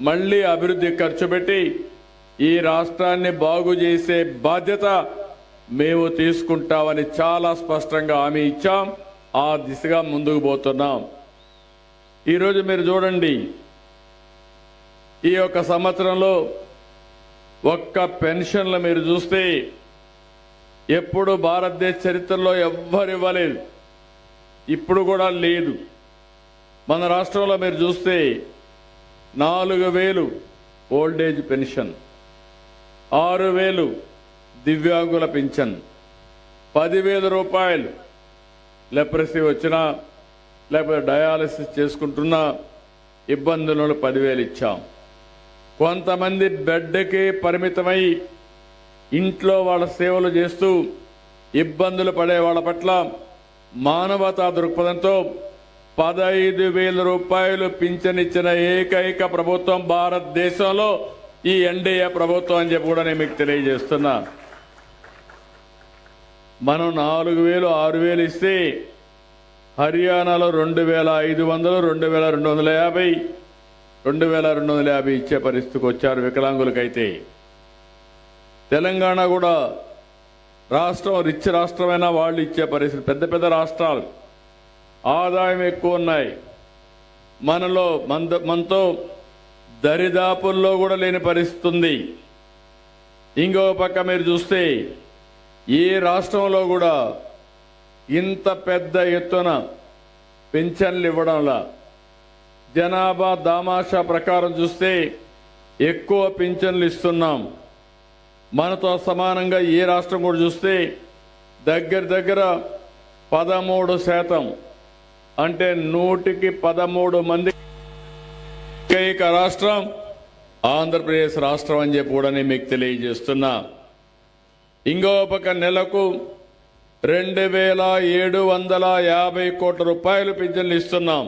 మళ్ళీ అభివృద్ధి ఖర్చు పెట్టి ఈ రాష్ట్రాన్ని బాగు చేసే బాధ్యత మేము తీసుకుంటామని చాలా స్పష్టంగా హామీ ఇచ్చాం. ఆ దిశగా ముందుకు పోతున్నాం. ఈరోజు మీరు చూడండి, ఈ యొక్క సంవత్సరంలో ఒక్క పెన్షన్లు మీరు చూస్తే ఎప్పుడు భారతదేశ చరిత్రలో ఎవ్వరు ఇవ్వలేదు, ఇప్పుడు కూడా లేదు. మన రాష్ట్రంలో మీరు చూస్తే 4,000 ఓల్డేజ్ పెన్షన్, 6,000 దివ్యాంగుల పింఛన్, 10,000 రూపాయలు లెప్రసీ వచ్చినా లేకపోతే డయాలసిస్ చేసుకుంటున్నా ఇబ్బందులను 10,000 ఇచ్చాం. కొంతమంది బెడ్కి పరిమితమై ఇంట్లో వాళ్ళ సేవలు చేస్తూ ఇబ్బందులు పడే వాళ్ళ పట్ల మానవతా దృక్పథంతో 15,000 రూపాయలు పింఛన్ ఇచ్చిన ఏకైక ప్రభుత్వం భారతదేశంలో ఈ ఎన్డీఏ ప్రభుత్వం అని చెప్పి కూడా నేను మీకు తెలియజేస్తున్నా. మనం 4,000, 6,000 ఇస్తే హర్యానాలో 2,500, 2,250, 2,250 ఇచ్చే పరిస్థితికి వచ్చారు వికలాంగులకైతే. తెలంగాణ కూడా రాష్ట్రం రిచ్ రాష్ట్రమైనా వాళ్ళు ఇచ్చే పరిస్థితి. పెద్ద పెద్ద రాష్ట్రాలు ఆదాయం ఎక్కువ ఉన్నాయి, మనతో దరిదాపుల్లో కూడా లేని పరిస్థితి ఉంది. ఇంకో పక్క మీరు చూస్తే ఏ రాష్ట్రంలో కూడా ఇంత పెద్ద ఎత్తున పెన్షన్లు ఇవ్వడంలా, జనాభా దామాషా ప్రకారం చూస్తే ఎక్కువ పింఛన్లు ఇస్తున్నాం. మనతో సమానంగా ఏ రాష్ట్రం కూడా చూస్తే దగ్గర 13%, అంటే 100కి 13 మంది ఏకైక రాష్ట్రం ఆంధ్రప్రదేశ్ రాష్ట్రం అని చెప్పి కూడా నేను మీకు తెలియజేస్తున్నా. ఇంకో పక్క నెలకు 2,750 కోట్ల రూపాయలు పింఛన్లు ఇస్తున్నాం.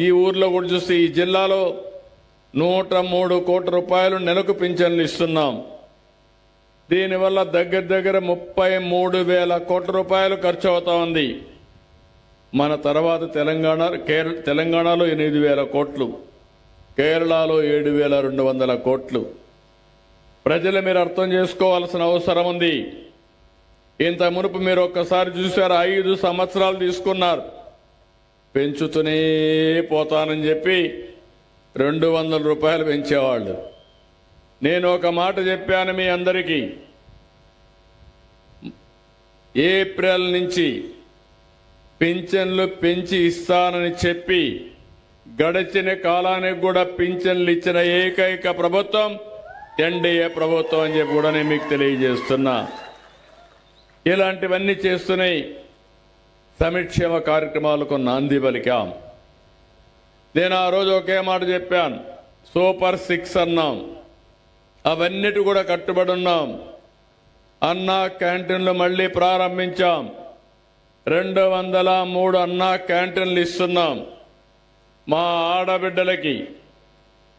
ఈ ఊర్లో కూడా చూస్తే ఈ జిల్లాలో 103 కోట్ల రూపాయలు నెలకు పింఛన్లు ఇస్తున్నాం. దీనివల్ల దగ్గర 33,000 కోట్ల రూపాయలు ఖర్చు అవుతా ఉంది. మన తర్వాత తెలంగాణలో 8,000 కోట్లు, కేరళలో 7,200 కోట్లు. ప్రజలు మీరు అర్థం చేసుకోవాల్సిన అవసరం ఉంది. ఇంత మునుపు మీరు ఒక్కసారి చూశారు, 5 సంవత్సరాలు తీసుకున్నారు, పెంచుతూనే పోతానని చెప్పి 200 రూపాయలు పెంచేవాళ్ళు. నేను ఒక మాట చెప్పాను మీ అందరికీ, ఏప్రిల్ నుంచి పింఛన్లు పెంచి ఇస్తానని చెప్పి గడిచిన కాలానికి కూడా పింఛన్లు ఇచ్చిన ఏకైక ప్రభుత్వం ఎన్డీఏ ప్రభుత్వం అని చెప్పి కూడా నేను మీకు తెలియజేస్తున్నా. ఇలాంటివన్నీ చేస్తున్నాయి. సంక్షేమ కార్యక్రమాలకు నాంది పలికాం. నేను ఆ రోజు ఒకే మాట చెప్పాను, సూపర్ 6 అన్నాం. అవన్నిటి కూడా కట్టుబడి ఉన్నాం. అన్నా క్యాంటీన్లు మళ్ళీ ప్రారంభించాం. 203 అన్నా క్యాంటీన్లు ఇస్తున్నాం. మా ఆడబిడ్డలకి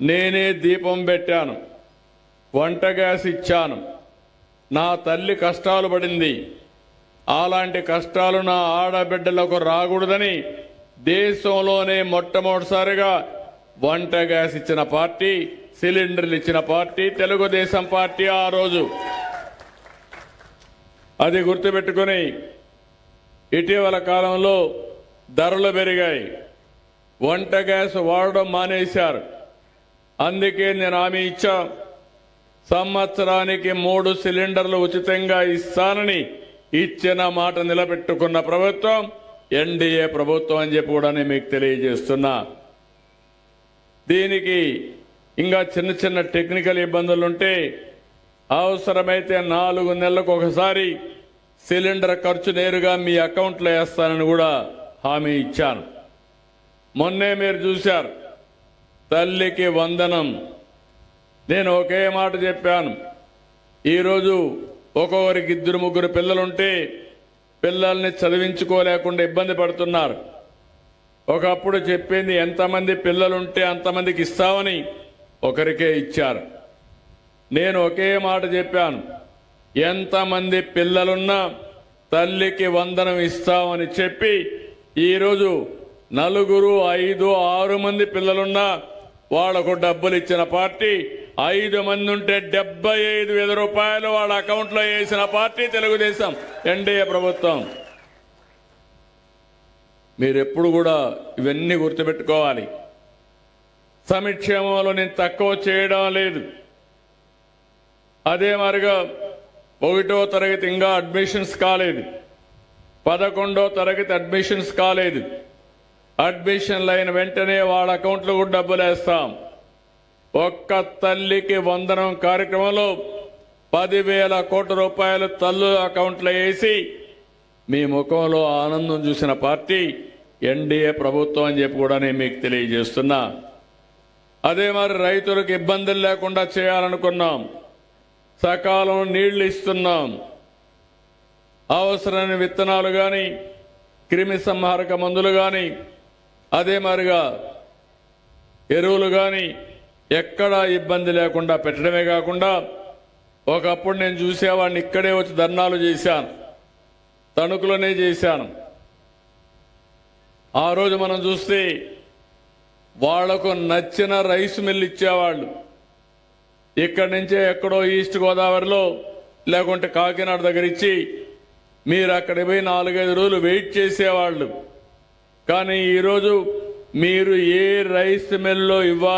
నేనే దీపం పెట్టాను, వంట గ్యాస్ ఇచ్చాను. నా తల్లి కష్టాలు పడింది, అలాంటి కష్టాలు నా ఆడబిడ్డలకు రాకూడదని దేశంలోనే మొట్టమొదటిసారిగా వంట గ్యాస్ ఇచ్చిన పార్టీ, సిలిండర్లు ఇచ్చిన పార్టీ తెలుగుదేశం పార్టీ. ఆ రోజు అది గుర్తుపెట్టుకుని ఇటీవల కాలంలో ధరలు పెరిగాయి, వంట గ్యాస్ వాడడం మానేశారు. అందుకే నేను హామీ ఇచ్చా, సంవత్సరానికి 3 సిలిండర్లు ఉచితంగా ఇస్తానని ఇచ్చిన మాట నిలబెట్టుకున్న ప్రభుత్వం ఎన్డీఏ ప్రభుత్వం అని చెప్పి కూడా నేను మీకు తెలియజేస్తున్నా. దీనికి ఇంకా చిన్న టెక్నికల్ ఇబ్బందులుంటే అవసరమైతే 4 నెలలకు ఒకసారి సిలిండర్ ఖర్చు నేరుగా మీ అకౌంట్లో వేస్తానని కూడా హామీ ఇచ్చాను. మొన్నే మీరు చూశారు, తల్లికి వందనం. నేను ఒకే మాట చెప్పాను, ఈరోజు ఒక్కొక్కరికి 2-3 పిల్లలుంటే పిల్లల్ని చదివించుకోలేకుండా ఇబ్బంది పడుతున్నారు. ఒకప్పుడు చెప్పింది ఎంతమంది పిల్లలుంటే అంతమందికి ఇస్తామని, ఒకరికే ఇచ్చారు. నేను ఒకే మాట చెప్పాను, ఎంతమంది పిల్లలున్నా తల్లికి వందనం ఇస్తామని చెప్పి ఈరోజు 4, 5, 6 మంది పిల్లలున్నా వాళ్లకు డబ్బులు ఇచ్చిన పార్టీ, 5 మంది ఉంటే 75,000 రూపాయలు వాళ్ళ అకౌంట్లో వేసిన పార్టీ తెలుగుదేశం ఎన్డీఏ ప్రభుత్వం. మీరెప్పుడు కూడా ఇవన్నీ గుర్తుపెట్టుకోవాలి. సంక్షేమంలో నేను తక్కువ చేయడం లేదు. అదే మరిగా 1వ తరగతి ఇంకా అడ్మిషన్స్ కాలేదు, 11వ తరగతి అడ్మిషన్స్ కాలేదు. అడ్మిషన్లు అయిన వెంటనే వాళ్ళ అకౌంట్లో కూడా డబ్బులు వేస్తాం. ఒక్క తల్లికి వందనం కార్యక్రమంలో 10,000 కోట్ల రూపాయలు తల్లుల అకౌంట్లో వేసి మీ ముఖంలో ఆనందం చూసిన పార్టీ ఎన్డీఏ ప్రభుత్వం అని చెప్పి కూడా నేను మీకు తెలియజేస్తున్నా. అదే మరి రైతులకు ఇబ్బందులు లేకుండా చేయాలనుకున్నాం. సకాలం నీళ్లు ఇస్తున్నాం. అవసరమైన విత్తనాలు కానీ, క్రిమి సంహారక మందులు కానీ, అదే మరిగా ఎరువులు కానీ ఎక్కడా ఇబ్బంది లేకుండా పెట్టడమే కాకుండా, ఒకప్పుడు నేను చూసేవాడిని, ఇక్కడే వచ్చి ధర్నాలు చేశాను, తణుకులోనే చేశాను. ఆ రోజు మనం చూస్తే వాళ్లకు నచ్చిన రైస్ మిల్ ఇచ్చేవాళ్ళు. ఇక్కడి నుంచే ఎక్కడో ఈస్ట్ గోదావరిలో లేకుంటే కాకినాడ దగ్గర ఇచ్చి మీరు అక్కడికి పోయి 4-5 రోజులు వెయిట్ చేసేవాళ్ళు. కానీ ఈరోజు మీరు ఏ రైస్ మిల్లో ఇవ్వాలి